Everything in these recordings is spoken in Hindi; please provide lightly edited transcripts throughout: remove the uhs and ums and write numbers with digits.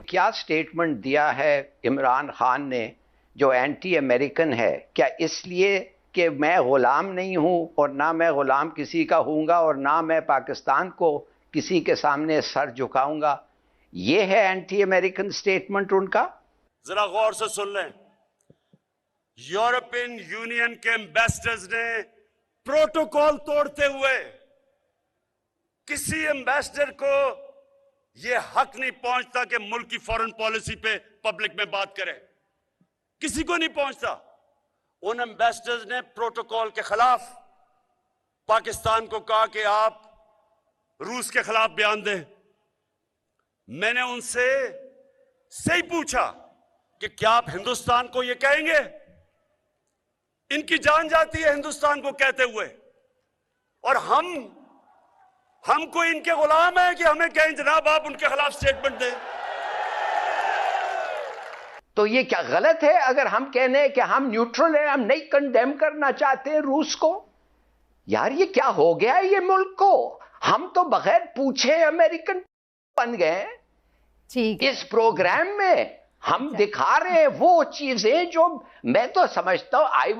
क्या स्टेटमेंट दिया है इमरान खान ने जो एंटी अमेरिकन है? क्या इसलिए कि मैं गुलाम नहीं हूं और ना मैं गुलाम किसी का हूंगा और ना मैं पाकिस्तान को किसी के सामने सर झुकाऊंगा? ये है एंटी अमेरिकन स्टेटमेंट उनका? जरा गौर से सुन लें। यूरोपियन यूनियन के एम्बेसडर्स ने प्रोटोकॉल तोड़ते हुए किसी एम्बेसडर को यह हक नहीं पहुंचता कि मुल्क की फॉरेन पॉलिसी पे पब्लिक में बात करे, किसी को नहीं पहुंचता। उन एम्बेसडर्स ने प्रोटोकॉल के खिलाफ पाकिस्तान को कहा कि आप रूस के खिलाफ बयान दें। मैंने उनसे सही पूछा कि क्या आप हिंदुस्तान को यह कहेंगे? इनकी जान जाती है हिंदुस्तान को कहते हुए, और हमको इनके गुलाम है कि हमें कहें जनाब आप उनके खिलाफ स्टेटमेंट दें। तो ये क्या गलत है अगर हम कहने हैं कि हम न्यूट्रल हैं, हम नहीं कंडेम करना चाहते हैं रूस को? यार ये क्या हो गया है ये मुल्क को? हम तो बगैर पूछे अमेरिकन बन गए। ठीक इस प्रोग्राम में हम दिखा रहे हैं वो चीजें जो मैं तो समझता हूं आई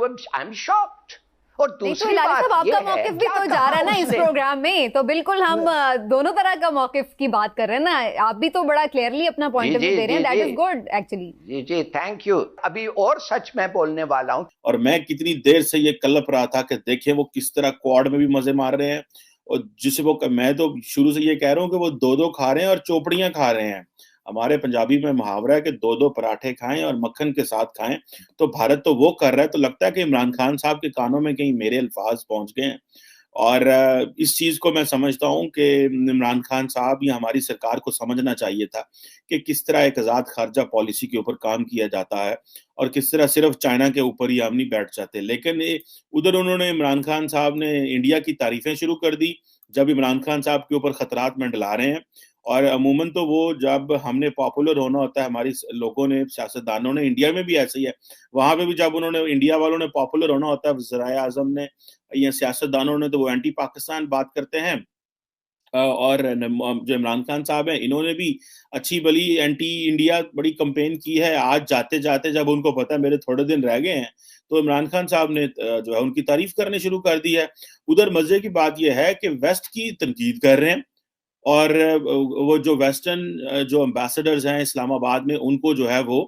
एम शॉक्ड। और दूसरी बात आपका मौकिफ भी तो जा रहा है ना इस प्रोग्राम में, तो बिल्कुल हम दोनों तरह का मौकिफ की बात कर रहे हैं ना। आप भी तो बड़ा क्लियरली अपना पॉइंट ऑफ व्यू दे रहे हैं। That is good actually. जी जी, थैंक यू। अभी और सच मैं बोलने वाला हूं। और मैं कितनी देर से ये कलप रहा था कि देखें वो किस तरह क्वाड में भी मजे मार रहे हैं, और जिसे वो मैं तो शुरू से ये कह रहा हूँ कि वो दो दो खा रहे हैं और चोपड़ियां खा रहे हैं। हमारे पंजाबी में मुहावरा है कि दो दो पराठे खाएं और मक्खन के साथ खाएं। तो भारत तो वो कर रहा है। तो लगता है कि इमरान खान साहब के कानों में कहीं मेरे अल्फाज पहुंच गए हैं। और इस चीज को मैं समझता हूं कि इमरान खान साहब या हमारी सरकार को समझना चाहिए था कि किस तरह एक आजाद खारजा पॉलिसी के ऊपर काम किया जाता है और किस तरह सिर्फ चाइना के ऊपर ही हम नहीं बैठ जाते। लेकिन उधर उन्होंने इमरान खान साहब ने इंडिया की तारीफें शुरू कर दी जब इमरान खान साहब के ऊपर खतरात मंडला रहे हैं। और अमूमन तो वो जब हमने पॉपुलर होना होता है, हमारी लोगों ने, सियासतदानों ने, इंडिया में भी ऐसे ही है, वहां पे भी जब उन्होंने इंडिया वालों ने पॉपुलर होना होता है, वज़ीर आज़म ने या सियासतदानों ने, तो वो एंटी पाकिस्तान बात करते हैं। और जो इमरान खान साहब हैं इन्होंने भी अच्छी भली एंटी इंडिया बड़ी कंपेन की है। आज जाते जाते जब उनको पता है मेरे थोड़े दिन रह गए हैं, तो इमरान खान साहब ने जो है उनकी तारीफ करने शुरू कर दी है। उधर मजे की बात यह है कि वेस्ट की तनकीद कर रहे हैं, और वो जो वेस्टर्न जो एम्बेसडर्स हैं इस्लामाबाद में, उनको जो है वो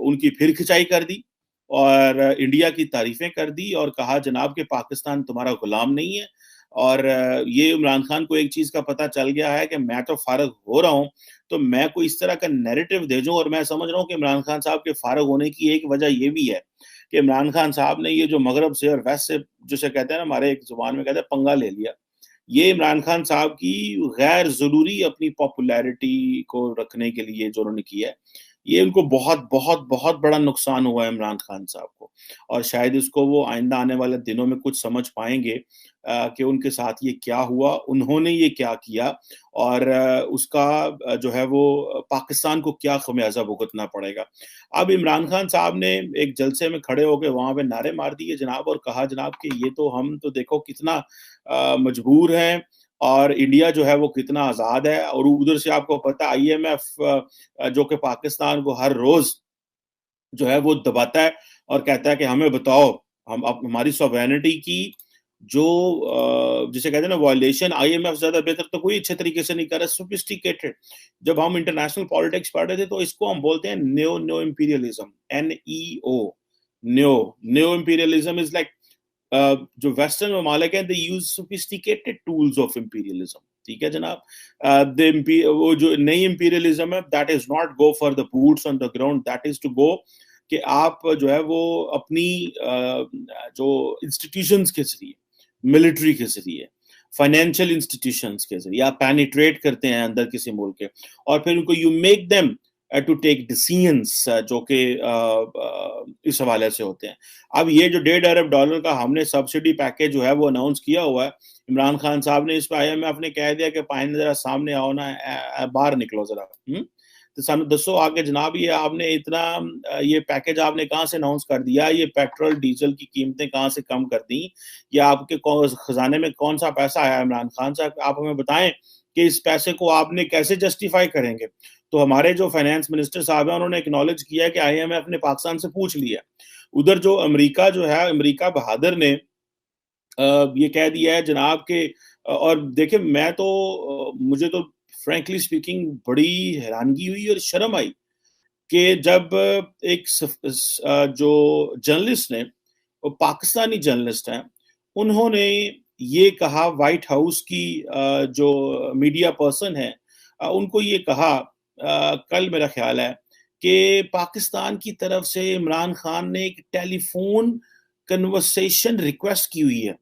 उनकी फिर खिंचाई कर दी और इंडिया की तारीफें कर दी और कहा जनाब कि पाकिस्तान तुम्हारा गुलाम नहीं है। और ये इमरान खान को एक चीज का पता चल गया है कि मैं तो फारग हो रहा हूं, तो मैं कोई इस तरह का नैरेटिव दे दूं। और मैं समझ रहा हूं कि इमरान खान साहब के फारग होने की एक वजह ये भी है कि इमरान खान साहब ने ये जो मगरब से और वेस्ट से, जिसे कहते हैं ना, हमारे एक जुबान में कहते हैं, पंगा ले लिया। ये इमरान खान साहब की गैर जरूरी अपनी पॉपुलैरिटी को रखने के लिए जो उन्होंने किया है, ये उनको बहुत बहुत बहुत बड़ा नुकसान हुआ है इमरान खान साहब को। और शायद इसको वो आइंदा आने वाले दिनों में कुछ समझ पाएंगे कि उनके साथ ये क्या हुआ, उन्होंने ये क्या किया, और उसका जो है वो पाकिस्तान को क्या खमियाजा भुगतना पड़ेगा। अब इमरान खान साहब ने एक जलसे में खड़े होकर वहां पे नारे मार दिए जनाब, और कहा जनाब कि ये तो हम तो देखो कितना मजबूर हैं और इंडिया जो है वो कितना आजाद है। और उधर से आपको पता है IMF जो कि पाकिस्तान को हर रोज जो है वो दबाता है और कहता है कि हमें बताओ, हम हमारी सॉवरेनिटी की जो जिसे कहते हैं ना वायलेशन, IMF ज्यादा बेहतर तो कोई अच्छे तरीके से नहीं कर रहा, सोफिस्टिकेटेड। जब हम इंटरनेशनल पॉलिटिक्स पढ़ रहे थे तो इसको हम बोलते हैं neo imperialism, NEO, neo imperialism is like जो वेस्टर्न ममालिक हैं, they use sophisticated tools of imperialism. ठीक है जनाब। वो जो नई इंपीरियलिज्म है, that is not go for the boots on the ground, that is to go कि आप जो है वो अपनी जो इंस्टीट्यूशंस के जरिए, मिलिट्री के जरिए, फाइनेंशियल इंस्टीट्यूशंस के जरिए आप पेनिट्रेट करते हैं अंदर किसी मुल्क के, और फिर उनको you make them to take decisions जो कि इस हवाले से होते हैं। अब ये जो $1.5 अरब का हमने सब्सिडी पैकेज जो है वो अनाउंस किया हुआ है, इमरान खान साहब ने इस पर IMF ने कह दिया कि पाइन जरा सामने आओ ना, बाहर निकलो जरा। तो सानू दसो आगे जनाब, ये आपने इतना ये पैकेज आपने कहाँ से अनाउंस कर दिया, ये पेट्रोल डीजल की कीमतें कहाँ से कम कर दी, या आपके खजाने में कौन सा पैसा आया? इमरान खान साहब आप हमें बताएं कि इस पैसे को आपने कैसे जस्टिफाई करेंगे। तो हमारे जो फाइनेंस मिनिस्टर साहब हैं उन्होंने एक्नॉलेज किया है कि IMF ने पाकिस्तान से पूछ लिया। उधर जो अमेरिका जो है, अमेरिका बहादुर ने ये कह दिया है जनाब के, और देखिए मैं तो मुझे तो फ्रैंकली स्पीकिंग बड़ी हैरानगी हुई और शर्म आई कि जब एक जो जर्नलिस्ट ने, वो पाकिस्तानी जर्नलिस्ट हैं, उन्होंने ये कहा, व्हाइट हाउस की जो मीडिया पर्सन है उनको ये कहा कल मेरा ख्याल है कि पाकिस्तान की तरफ से इमरान खान ने एक टेलीफोन कन्वर्सेशन रिक्वेस्ट की हुई है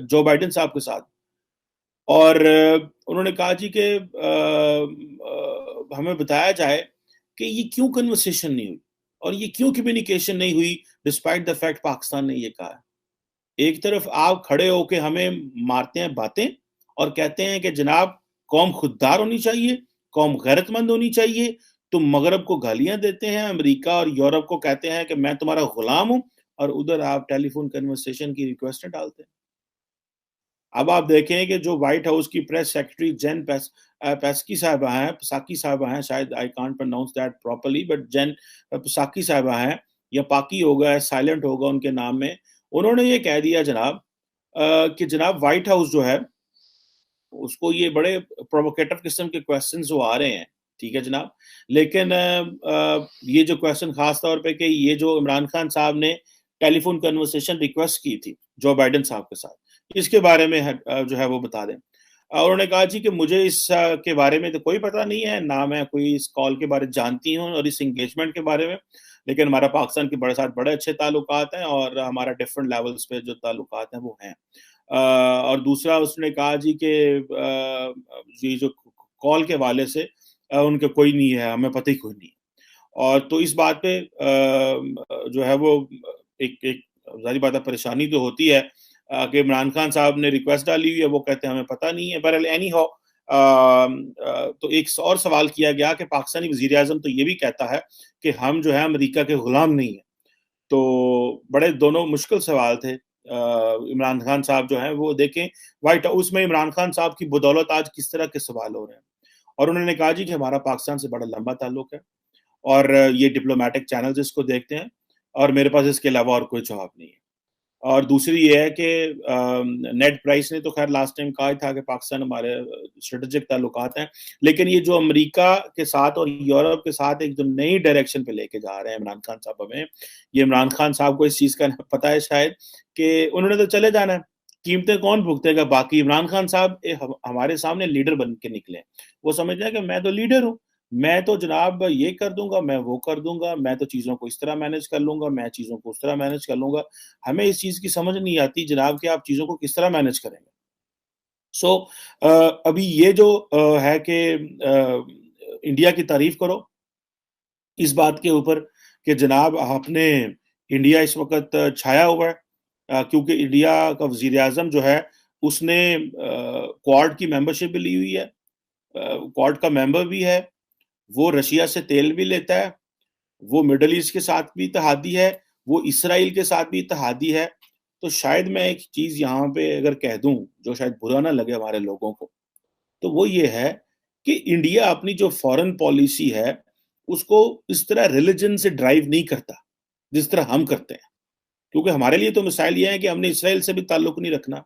जो बाइडेन साहब के साथ, और उन्होंने कहा जी कि हमें बताया जाए कि ये क्यों कन्वर्सेशन नहीं हुई और ये क्यों कम्युनिकेशन नहीं हुई डिस्पाइट द फैक्ट पाकिस्तान ने ये कहा। एक तरफ आप खड़े होके हमें मारते हैं बातें और कहते हैं कि जनाब कौम खुददार होनी चाहिए, कौम गैरतमंद होनी चाहिए, तुम मगरब को गालियां देते हैं, अमेरिका और यूरोप को कहते हैं कि मैं तुम्हारा गुलाम हूं, और उधर आप टेलीफोन कन्वर्सेशन की रिक्वेस्ट डालते हैं। अब आप देखें कि जो व्हाइट हाउस की प्रेस सेक्रेटरी जेन पैस्की साहबा हैं, पसाकी साहबा हैं, शायद I can't pronounce that properly, but Jen Psaki साहबा हैं, या पाकी होगा, साइलेंट होगा उनके नाम में, उन्होंने ये कह दिया जनाब कि जनाब व्हाइट हाउस जो है उसको ये बड़े प्रोवोकेटिव किस्म के क्वेश्चंस जो आ रहे हैं, ठीक है जनाब, लेकिन ये जो क्वेश्चन खास तौर पे कि ये जो इमरान खान साहब ने टेलीफोन कन्वर्सेशन रिक्वेस्ट की थी जो बाइडेन साहब के साथ, इसके बारे में जो है वो बता दें। उन्होंने कहा जी कि मुझे इस के बारे में तो कोई पता नहीं है, ना मैं कोई इस कॉल के बारे में जानती हूँ और इस एंगेजमेंट के बारे में, लेकिन हमारा पाकिस्तान के बड़े साथ बड़े अच्छे ताल्लुकात हैं और हमारा डिफरेंट लेवल्स पे जो ताल्लुकात हैं वो हैं। और दूसरा उसने कहा जी कि ये जो कॉल के वाले से उनके कोई नहीं है, हमें पता ही कोई नहीं। और तो इस बात पे जो है वो एक जाहिर बात है परेशानी तो होती है कि इमरान खान साहब ने रिक्वेस्ट डाली हुई है, वो कहते हैं हमें पता नहीं है। बहरहाल एनी हाउ तो एक और सवाल किया गया कि पाकिस्तानी वजीर आज़म तो ये भी कहता है कि हम जो है अमेरिका के गुलाम नहीं है। तो बड़े दोनों मुश्किल सवाल थे। इमरान खान साहब जो हैं वो देखें व्हाइट हाउस में इमरान खान साहब की बदौलत आज किस तरह के सवाल हो रहे हैं, और उन्होंने कहा जी कि हमारा पाकिस्तान से बड़ा लंबा ताल्लुक है और ये डिप्लोमेटिक चैनल्स इसको देखते हैं और मेरे पास इसके अलावा और कोई जवाब नहीं है। और दूसरी ये है कि नेड प्राइस ने तो खैर लास्ट टाइम कहा था कि पाकिस्तान हमारे स्ट्रेटेजिक ताल्लुकात हैं, लेकिन ये जो अमेरिका के साथ और यूरोप के साथ एक जो नई डायरेक्शन पे लेके जा रहे हैं इमरान खान साहब हमें, ये इमरान खान साहब को इस चीज़ का पता है शायद कि उन्होंने तो चले जाना है, कीमतें कौन भुगतेगा। बाकी इमरान खान साहब हमारे सामने लीडर बन के निकले, वो समझते हैं कि मैं तो लीडर हूँ, मैं तो जनाब ये कर दूंगा, मैं वो कर दूंगा, मैं तो चीज़ों को इस तरह मैनेज कर लूंगा, मैं चीज़ों को उस तरह मैनेज कर लूंगा। हमें इस चीज़ की समझ नहीं आती जनाब कि आप चीज़ों को किस तरह मैनेज करेंगे। सो अभी ये जो है कि इंडिया की तारीफ करो इस बात के ऊपर कि जनाब आपने इंडिया इस वक्त छाया हुआ है, क्योंकि इंडिया का वजीर आज़म जो है उसने क्वाड की मेंबरशिप भी ली हुई है, क्वाड का मेंबर भी है, वो रशिया से तेल भी लेता है, वो मिडल ईस्ट के साथ भी इत्तेहादी है, वो इसराइल के साथ भी इत्तेहादी है। तो शायद मैं एक चीज़ यहाँ पे अगर कह दूं जो शायद बुरा ना लगे हमारे लोगों को, तो वो ये है कि इंडिया अपनी जो फॉरेन पॉलिसी है उसको इस तरह रिलीजन से ड्राइव नहीं करता जिस तरह हम करते हैं, क्योंकि हमारे लिए तो मिसाइल ये है कि हमने इसराइल से भी ताल्लुक नहीं रखना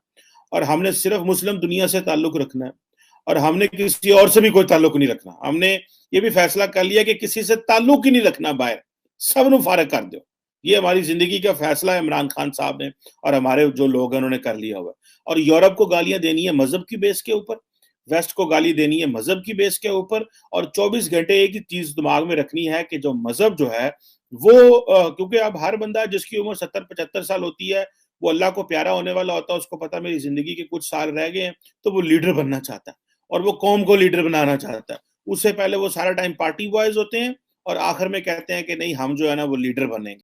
और हमने सिर्फ मुस्लिम दुनिया से ताल्लुक रखना है और हमने किसी और से भी कोई ताल्लुक नहीं रखना। हमने ये भी फैसला कर लिया कि किसी से ताल्लुक ही नहीं रखना, बाहर सबनों फारग कर दो। ये हमारी जिंदगी का फैसला है इमरान खान साहब ने और हमारे जो लोग हैं उन्होंने कर लिया हुआ। और यूरोप को गालियां देनी है मजहब की बेस के ऊपर, वेस्ट को गाली देनी है मजहब की बेस के ऊपर, और 24 घंटे एक ही चीज दिमाग में रखनी है कि जो मजहब जो है वो क्योंकि अब हर बंदा जिसकी उम्र 70-75 साल होती है वो अल्लाह को प्यारा होने वाला होता है, उसको पता मेरी जिंदगी के कुछ साल रह गए हैं, तो वो लीडर बनना चाहता है और वो कौम को लीडर बनाना चाहता है। उससे पहले वो सारा टाइम पार्टी बॉयज होते हैं और आखिर में कहते हैं कि नहीं हम जो है ना वो लीडर बनेंगे।